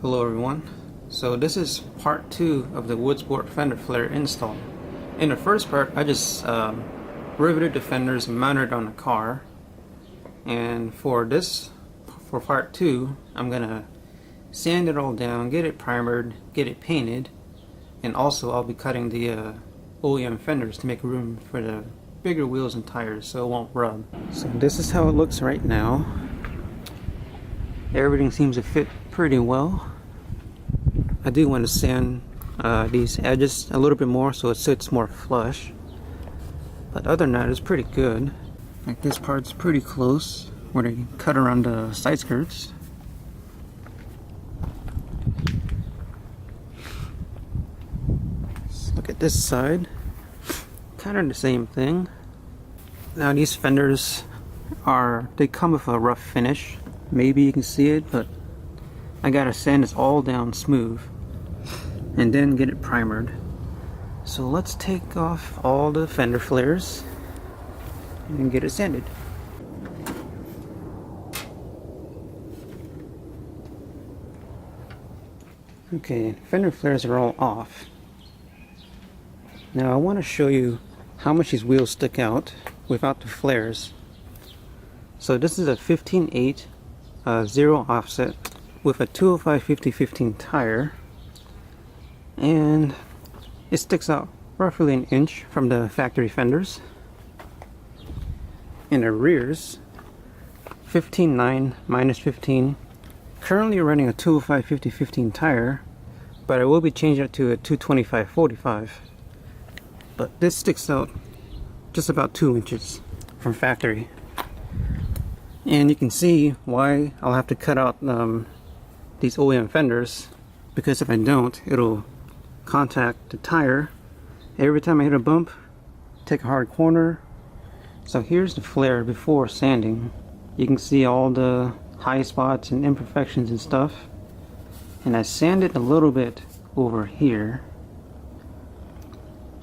Hello everyone. So this is part 2 of the wood sport fender flare install. In the first part I just riveted the fenders and mounted on the car, and for part 2 I'm gonna sand it all down, get it primered, get it painted, and also I'll be cutting the OEM fenders to make room for the bigger wheels and tires so it won't rub. So this is how it looks right now. Everything seems to fit pretty well. I do want to sand these edges a little bit more so it sits more flush, but other than that it's pretty good. Like this part's pretty close where they cut around the side skirts. Let's look at this side, kind of the same thing. Now these fenders they come with a rough finish. Maybe you can see it, but I gotta sand this all down smooth and then get it primered. So let's take off all the fender flares and get it sanded. Okay, fender flares are all off. Now I want to show you how much these wheels stick out without the flares. So this is a 15/8 zero offset with a 205 50/15 tire, and it sticks out roughly an inch from the factory fenders. In the rears, 15/9 minus 15. Currently running a 205 50/15 tire, but I will be changing it to a 225 45. But this sticks out just about 2 inches from factory. And you can see why I'll have to cut out these OEM fenders, because if I don't, it'll contact the tire every time I hit a bump, take a hard corner. So here's the flare before sanding. You can see all the high spots and imperfections and stuff. And I sanded a little bit over here.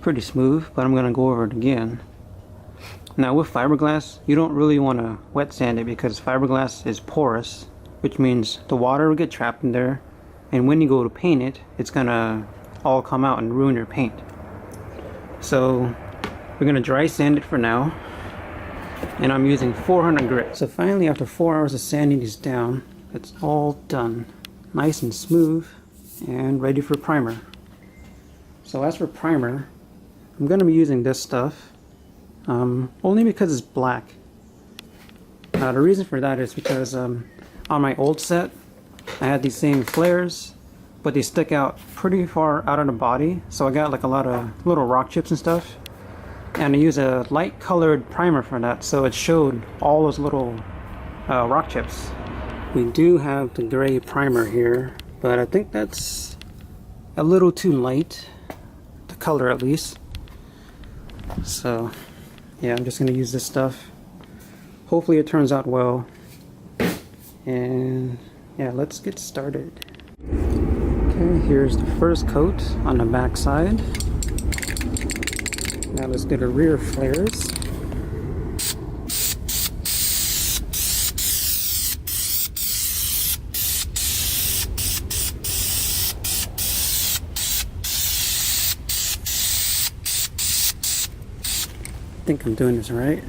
Pretty smooth, but I'm going to go over it again. Now with fiberglass, you don't really want to wet sand it because fiberglass is porous, which means the water will get trapped in there, and when you go to paint it, it's gonna all come out and ruin your paint. So we're gonna dry sand it for now, and I'm using 400 grit. So finally, after 4 hours of sanding these down, it's all done, nice and smooth and ready for primer. So as for primer, I'm gonna be using this stuff. Only because it's black. The reason for that is because on my old set I had these same flares, but they stick out pretty far out of the body, so I got like a lot of little rock chips and stuff, and I use a light colored primer for that, so it showed all those little rock chips. We do have the gray primer here, but I think that's a little too light, the color at least. So yeah, I'm just going to use this stuff. Hopefully it turns out well. And yeah, let's get started. Okay, here's the first coat on the back side. Now let's get the rear flares. I think I'm doing this right.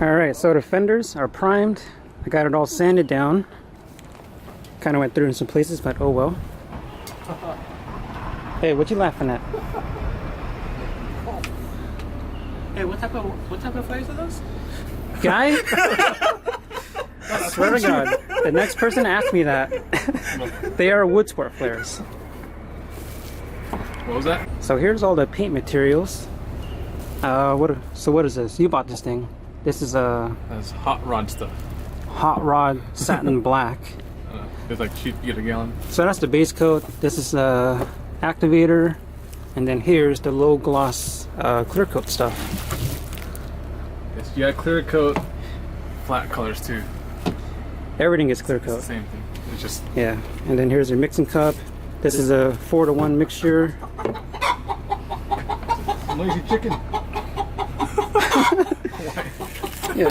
Alright, so the fenders are primed. I got it all sanded down. Kind of went through in some places, but oh well. Hey, what you laughing at? Hey, what type of flares are those? Guy? I swear to God, the next person to ask me that, they are wood sport flares. What was that? So here's all the paint materials. What is this? You bought this thing. This is That's hot rod stuff. hot rod satin black. It's like cheap, you get a gallon. So that's the base coat. This is activator, and then here's the low gloss clear coat stuff. Yes, you got clear coat, flat colors too. Everything is clear coat. It's the same thing. It's just Yeah, and then here's your mixing cup. This is a 4-to-1 mixture. noisy chicken. Yeah.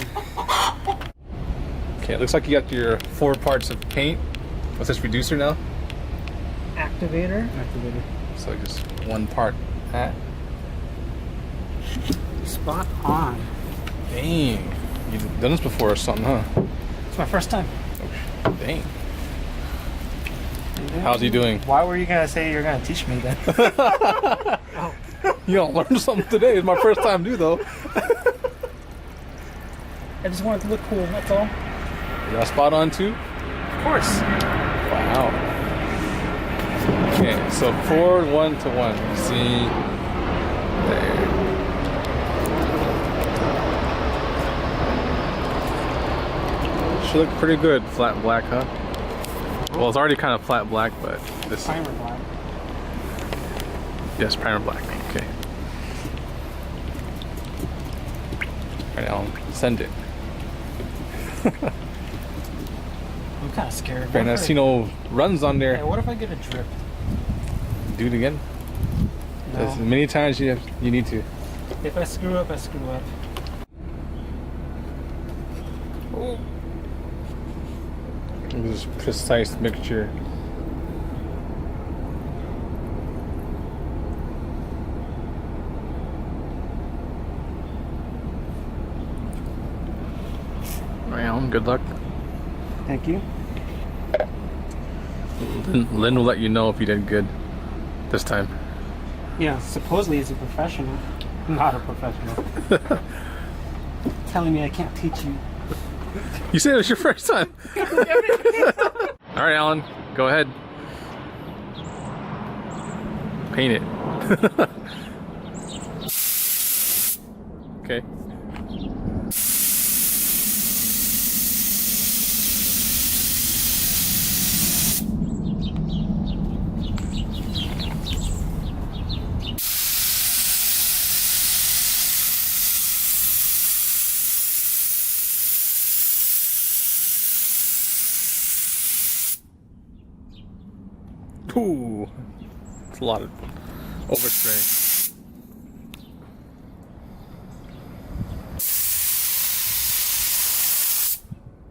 Okay, it looks like you got your 4 parts of paint. What's this reducer now? Activator. So just 1 part. Spot on. Dang. You've done this before or something, huh? It's my first time. Dang. How's he doing? Why were you gonna say you're gonna teach me then? You don't learn something today. It's my first time too, though. I just wanted to look cool, that's all. You got a spot on too? Of course. Wow. Okay, so forward 1 to 1. See there. Should look pretty good, flat black, huh? Well, it's already kind of flat black, but this. Primer black. Yes, primer black. Okay. Alright, I'll send it. I'm kind of scared. And I see no runs on there. Yeah, what if I get a drip? Do it again. No. As many times you need to. If I screw up, I screw up. Oh. This precise mixture. Well, good luck. Thank you. Lynn will let you know if you did good this time. Yeah, supposedly he's a professional. Not a professional. Telling me I can't teach you. You said it was your first time. All right, Alan, go ahead. Paint it. Okay. Ooh, it's a lot of overspray.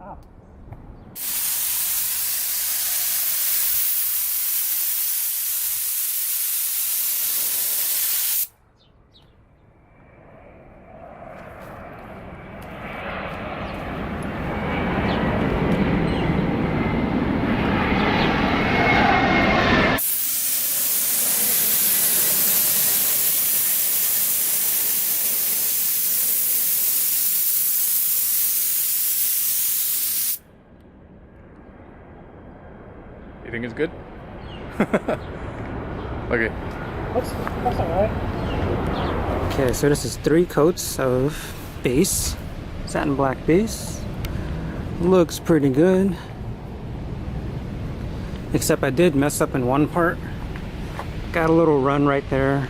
Oh. You think it's good? Okay. That's alright. Okay, so this is 3 coats of base. Satin black base. Looks pretty good. Except I did mess up in one part. Got a little run right there.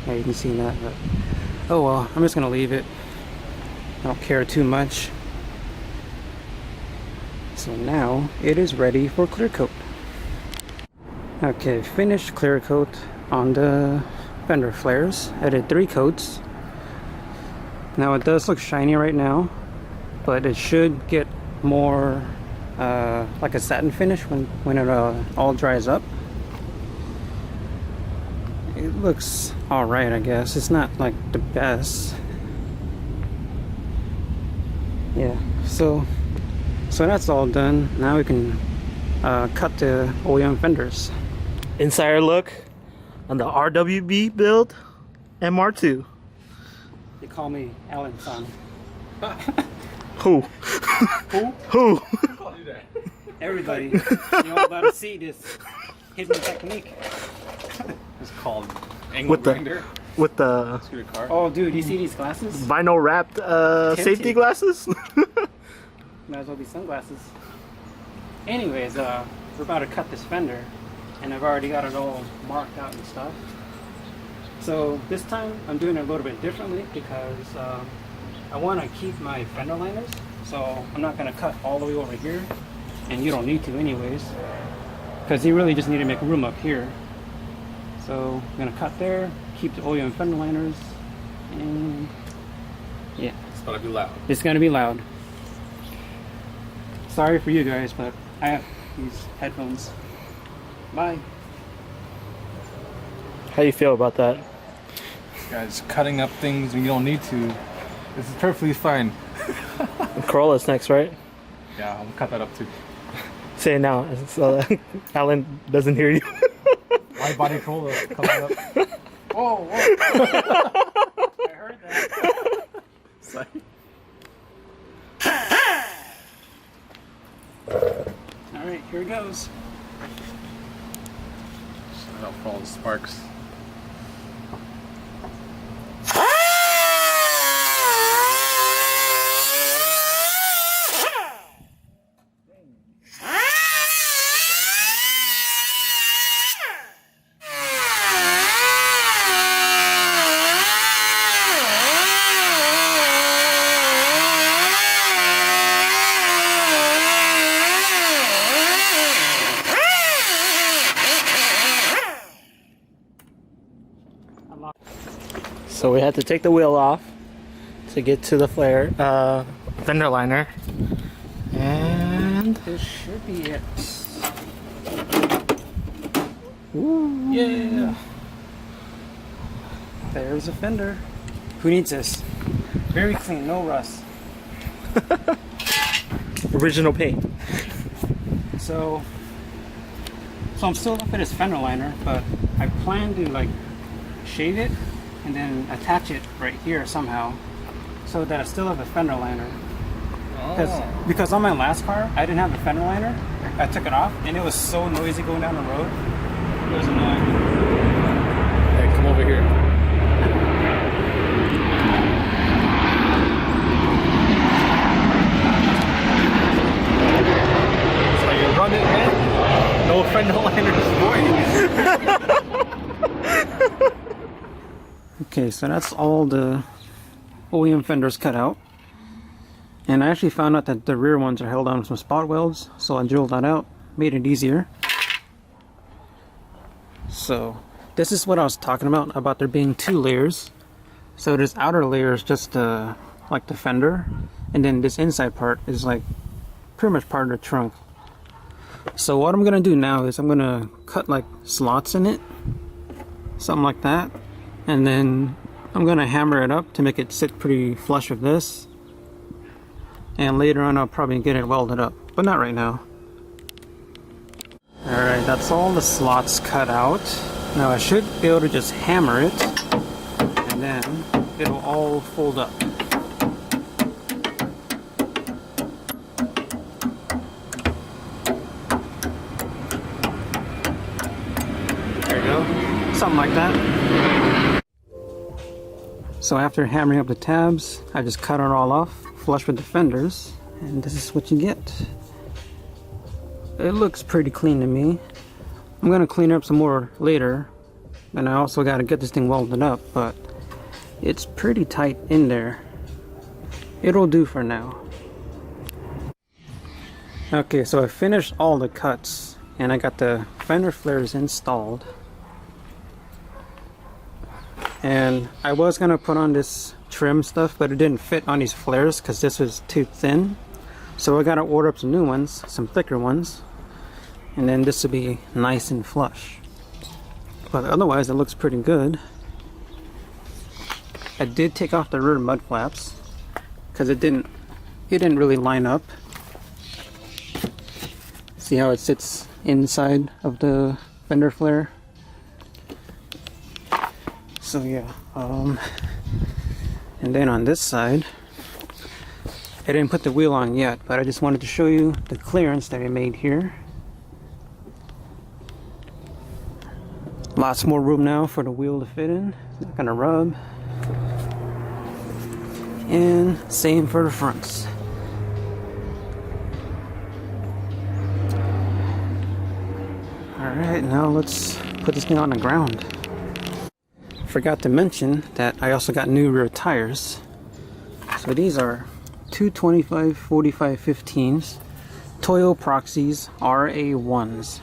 Yeah, you can see that, but oh well, I'm just gonna leave it. I don't care too much. So now it is ready for clear coat. Okay, finished clear coat on the fender flares. I did 3 coats. Now it does look shiny right now, but it should get more like a satin finish when it all dries up. It looks alright, I guess. It's not like the best. Yeah, so that's all done. Now we can cut the OEM fenders. Insider look on the RWB build MR2. They call me Alan Son. Who? Who? Who? Everybody. You're all about to see this hidden technique. It's called angle With the- grinder. With the Scooter car. Oh, dude, you see these glasses? vinyl wrapped safety glasses? Might as well be sunglasses. Anyways, we're about to cut this fender, and I've already got it all marked out and stuff. So this time I'm doing it a little bit differently because I want to keep my fender liners. So I'm not going to cut all the way over here, and you don't need to anyways, because you really just need to make room up here. So I'm going to cut there, keep the OEM fender liners, and yeah, gonna be loud. It's gonna be loud. Sorry for you guys, but I have these headphones. Bye. How do you feel about that? Guys, cutting up things when you don't need to. This is perfectly fine. Corolla's next, right? Yeah, I'm gonna cut that up too. Say it now, so Alan doesn't hear you. Wide body Corolla coming up. Whoa, whoa. I heard that. Sorry. Alright, here it goes. Shout out for all the sparks. So we had to take the wheel off to get to the flare fender liner, and This should be it. ooh, Yeah. There's a fender. Who needs this? Very clean, no rust. original paint. So I'm still up at his fender liner, but I plan to like shave it and then attach it right here somehow, so that I still have a fender liner. Because on my last car, I didn't have a fender liner. I took it off, and it was so noisy going down the road. It was annoying. Hey, come over here. That's how you run it, man. No fender liners for you. Okay, so that's all the OEM fenders cut out. And I actually found out that the rear ones are held on with some spot welds, so I drilled that out, made it easier. So this is what I was talking about there being two layers. So this outer layer is just like the fender, and then this inside part is like pretty much part of the trunk. So what I'm gonna do now is I'm gonna cut like slots in it, something like that, and then I'm gonna hammer it up to make it sit pretty flush with this. And later on I'll probably get it welded up, but not right now. Alright, that's all the slots cut out. Now I should be able to just hammer it, and then it'll all fold up. There you go, something like that. So after hammering up the tabs, I just cut it all off, flush with the fenders, and this is what you get. It looks pretty clean to me. I'm gonna clean up some more later, and I also gotta get this thing welded up, but it's pretty tight in there. It'll do for now. Okay, so I finished all the cuts, and I got the fender flares installed. And I was gonna put on this trim stuff, but it didn't fit on these flares because this was too thin. So I gotta order up some new ones, some thicker ones, and then this will be nice and flush. But otherwise it looks pretty good. I did take off the rear mud flaps because it didn't really line up. See how it sits inside of the fender flare? So yeah, and then on this side, I didn't put the wheel on yet, but I just wanted to show you the clearance that I made here. Lots more room now for the wheel to fit in. It's not gonna rub. And same for the fronts. Alright, now let's put this thing on the ground. Forgot to mention that I also got new rear tires. So these are 225 45 15s Toyo Proxys RA1s.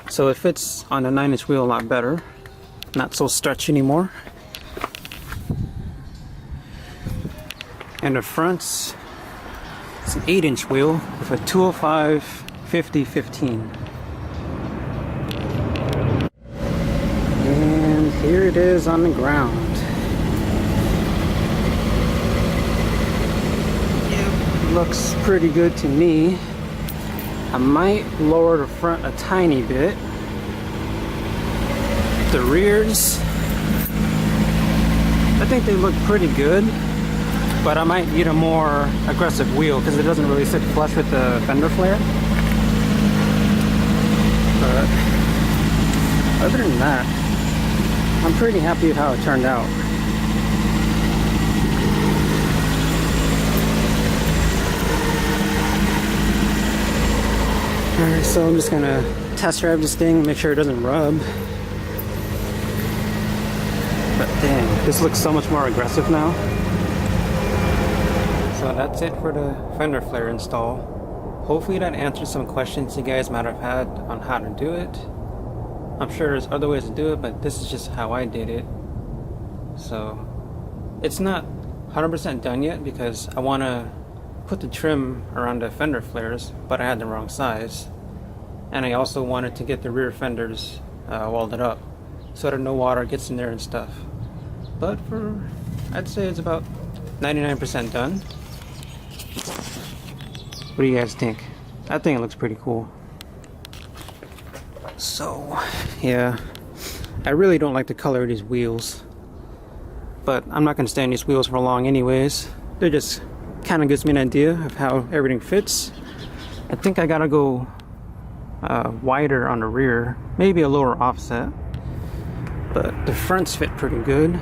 So it fits on a 9-inch wheel a lot better, not so stretchy anymore. And the front's it's an 8-inch wheel with a 205 50/15. And here it is on the ground. Yep, looks pretty good to me. I might lower the front a tiny bit. The rears, I think they look pretty good, but I might need a more aggressive wheel because it doesn't really sit flush with the fender flare. But other than that, I'm pretty happy with how it turned out. Alright, so I'm just gonna test drive this thing, make sure it doesn't rub. But dang, this looks so much more aggressive now. So that's it for the fender flare install. Hopefully that answers some questions you guys might have had on how to do it. I'm sure there's other ways to do it, but this is just how I did it. So it's not 100% done yet because I want to put the trim around the fender flares, but I had the wrong size. And I also wanted to get the rear fenders welded up so that no water gets in there and stuff. But I'd say it's about 99% done. What do you guys think? I think it looks pretty cool. So, yeah, I really don't like the color of these wheels, but I'm not going to stay on these wheels for long anyways. They're just kind of gives me an idea of how everything fits. I think I gotta go wider on the rear, maybe a lower offset, but the fronts fit pretty good.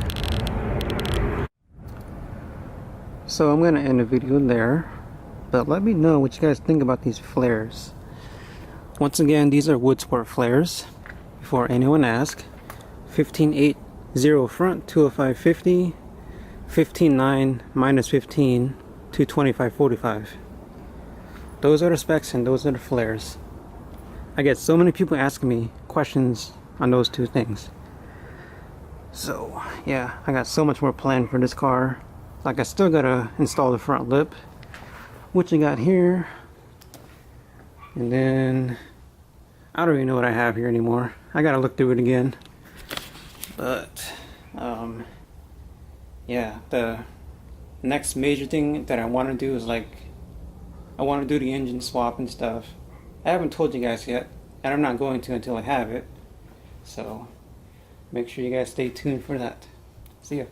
So I'm gonna end the video there, but let me know what you guys think about these flares. Once again, these are Woodsport flares, before anyone asks. 15.8 front, 205 50, 15.9 minus 15, 225 45. Those are the specs and those are the flares. I get so many people asking me questions on those two things. So yeah, I got so much more planned for this car. Like I still gotta install the front lip, which I got here. And then I don't even know what I have here anymore. I gotta look through it again. But yeah, the next major thing that I want to do is I want to do the engine swap and stuff. I haven't told you guys yet, and I'm not going to until I have it. So make sure you guys stay tuned for that. See ya.